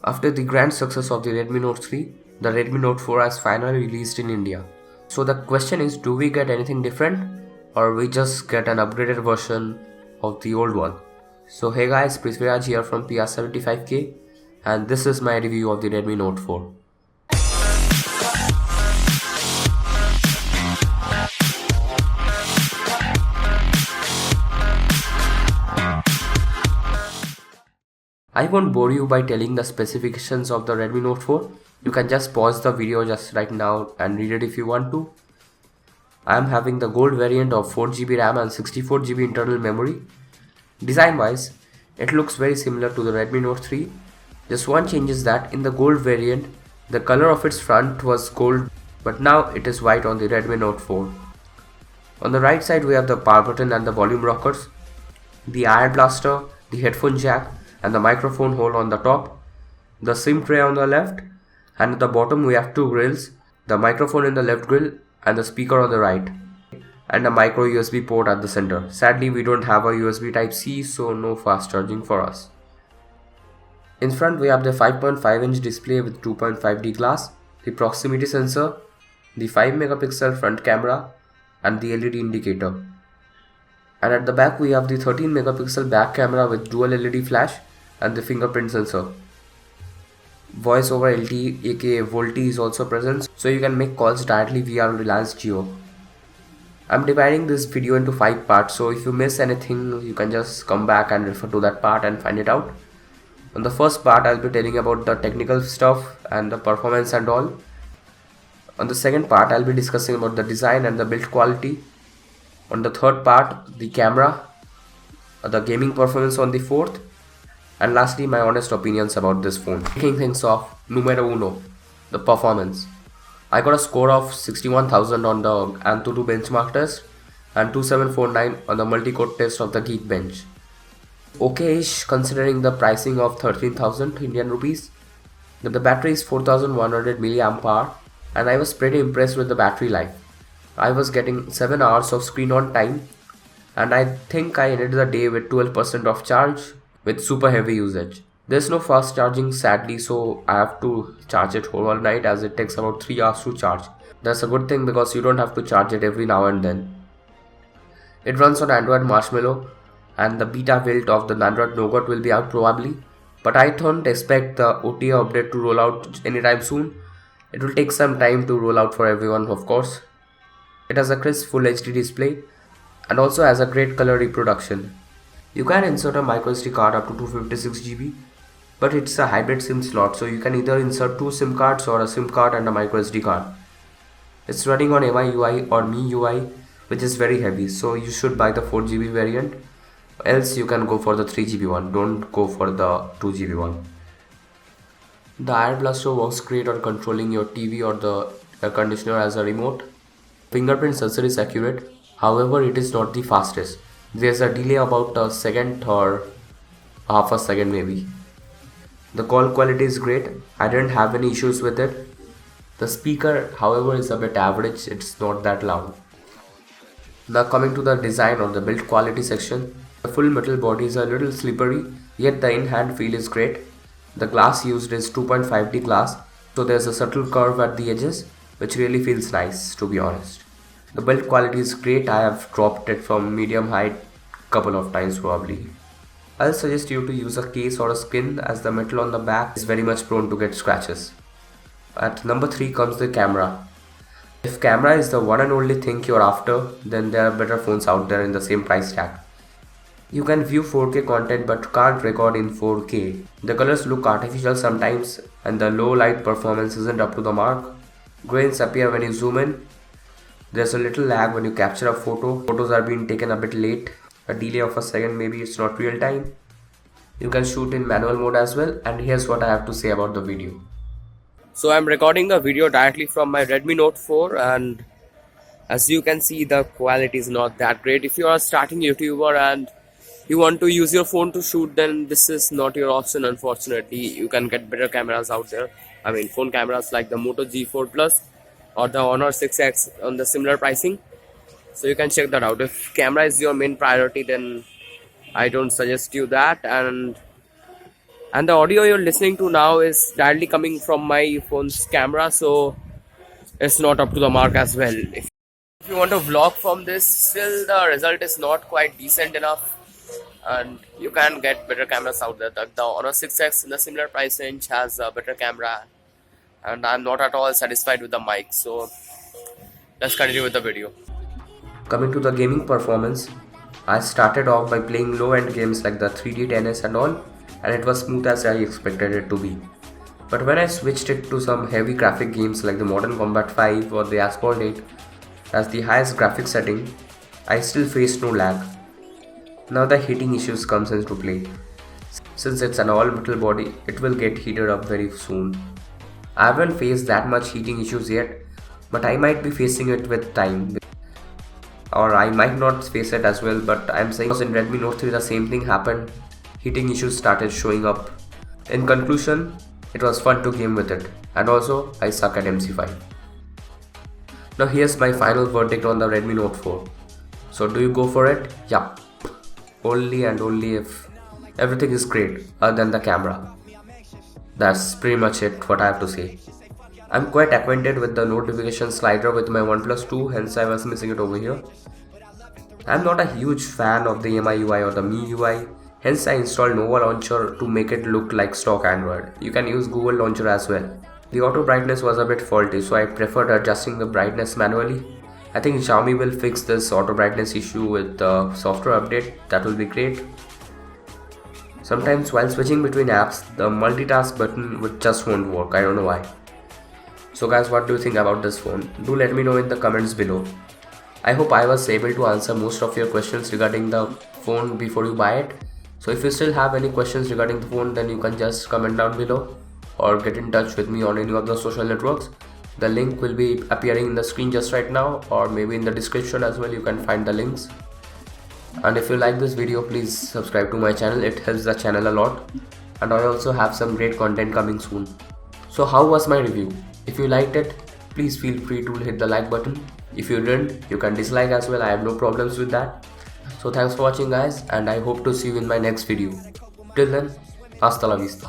After the grand success of the Redmi Note 3, the Redmi Note 4 has finally released in India. So the question is, do we get anything different or we just get an upgraded version of the old one? So hey guys, Prithviraj here from PR75K and this is my review of the Redmi Note 4. I won't bore you by telling the specifications of the Redmi Note 4. You can just pause the video just right now and read it if you want to. I am having the gold variant of 4GB RAM and 64GB internal memory. Design wise, it looks very similar to the Redmi Note 3. Just one change is that in the gold variant, the color of its front was gold, but now it is white on the Redmi Note 4. On the right side we have the power button and the volume rockers, the air blaster, the headphone jack and the microphone hole on the top, the SIM tray on the left, and at the bottom we have two grills, the microphone in the left grill and the speaker on the right, and a micro USB port at the center. Sadly we don't have a USB Type-C, so no fast charging for us. In front we have the 5.5-inch display with 2.5D glass, the proximity sensor, the 5 megapixel front camera and the LED indicator. And at the back we have the 13 megapixel back camera with dual LED flash and the fingerprint sensor. Voice over LTE aka VoLTE is also present, so you can make calls directly via Reliance Jio. I'm dividing this video into 5 parts, so if you miss anything you can just come back and refer to that part and find it out. On the first part I'll be telling about the technical stuff and the performance and all. On the second part I'll be discussing about the design and the build quality. On the third part, the camera, the gaming performance on the fourth, and lastly my honest opinions about this phone. Kicking things off, numero uno, the performance. I got a score of 61,000 on the Antutu benchmark test and 2749 on the multi-core test of the Geekbench. Okay-ish considering the pricing of 13,000 Indian rupees. The battery is 4100 mAh and I was pretty impressed with the battery life. I was getting 7 hours of screen on time and I think I ended the day with 12% of charge with super heavy usage. There's no fast charging sadly, so I have to charge it all night as it takes about 3 hours to charge. That's a good thing because you don't have to charge it every now and then. It runs on Android Marshmallow and the beta build of the Android Nougat will be out probably, but I don't expect the OTA update to roll out anytime soon. It will take some time to roll out for everyone of course. It has a crisp full HD display and also has a great color reproduction. You can insert a microSD card up to 256GB, but it's a hybrid SIM slot, so you can either insert 2 SIM cards or a SIM card and a microSD card. It's running on MIUI or MIUI, which is very heavy, so you should buy the 4GB variant, else you can go for the 3GB one, don't go for the 2GB one. The air blaster works great on controlling your TV or the air conditioner as a remote. Fingerprint sensor is accurate, however it is not the fastest. There's a delay about a second or half a second maybe. The call quality is great, I didn't have any issues with it. The speaker however is a bit average, it's not that loud. Now coming to the design or the build quality section. The full metal body is a little slippery, yet the in-hand feel is great. The glass used is 2.5D glass, so there's a subtle curve at the edges, which really feels nice to be honest. The build quality is great, I have dropped it from medium height couple of times probably. I'll suggest you to use a case or a skin as the metal on the back is very much prone to get scratches. At number 3 comes the camera. If camera is the one and only thing you're after, then there are better phones out there in the same price tag. You can view 4K content but can't record in 4K. The colors look artificial sometimes and the low light performance isn't up to the mark. Grains appear when you zoom in. There's a little lag when you capture a photo. Photos are being taken a bit late. A delay of a second, maybe it's not real time. You can shoot in manual mode as well, and here's what I have to say about the video. So I'm recording the video directly from my Redmi Note 4 and as you can see the quality is not that great. If you are a starting YouTuber and you want to use your phone to shoot, then this is not your option unfortunately. You can get better cameras out there. I mean phone cameras like the Moto G4 Plus or the Honor 6X on the similar pricing. So you can check that out. If camera is your main priority, then I don't suggest you that, and And the audio you're listening to now is directly coming from my phone's camera, so it's not up to the mark as well. If you want to vlog from this, still the result is not quite decent enough, and you can get better cameras out there. The Honor 6X in the similar price range has a better camera, and I'm not at all satisfied with the mic, so let's continue with the video. Coming to the gaming performance, I started off by playing low-end games like the 3D tennis and all, and it was smooth as I expected it to be. But when I switched it to some heavy graphic games like the Modern Combat 5 or the Asphalt 8 as the highest graphic setting, I still faced no lag. Now the heating issues comes into play. Since it's an all-metal body, it will get heated up very soon. I haven't faced that much heating issues yet, but I might be facing it with time. Or I might not face it as well, but I'm saying because in Redmi Note 3 the same thing happened. Heating issues started showing up. In conclusion, it was fun to game with it, and also I suck at MC5. Now here's my final verdict on the Redmi Note 4. So do you go for it? Yeah. Only and only if everything is great other than the camera. That's pretty much it what I have to say. I'm quite acquainted with the notification slider with my OnePlus 2, hence I was missing it over here. I'm not a huge fan of the MIUI or the MIUI, hence I installed Nova Launcher to make it look like stock Android. You can use Google Launcher as well. The auto brightness was a bit faulty, so I preferred adjusting the brightness manually. I think Xiaomi will fix this auto brightness issue with the software update. That will be great. Sometimes while switching between apps, the multitask button just won't work. I don't know why. So guys, what do you think about this phone? Do let me know in the comments below. I hope I was able to answer most of your questions regarding the phone before you buy it. So if you still have any questions regarding the phone, then you can just comment down below or get in touch with me on any of the social networks. The link will be appearing in the screen just right now, or maybe in the description as well. You can find the links. And if you like this video, please subscribe to my channel. It helps the channel a lot. And I also have some great content coming soon. So how was my review? If you liked it, please feel free to hit the like button. If you didn't, you can dislike as well. I have no problems with that. So thanks for watching guys, and I hope to see you in my next video. Till then, hasta la vista.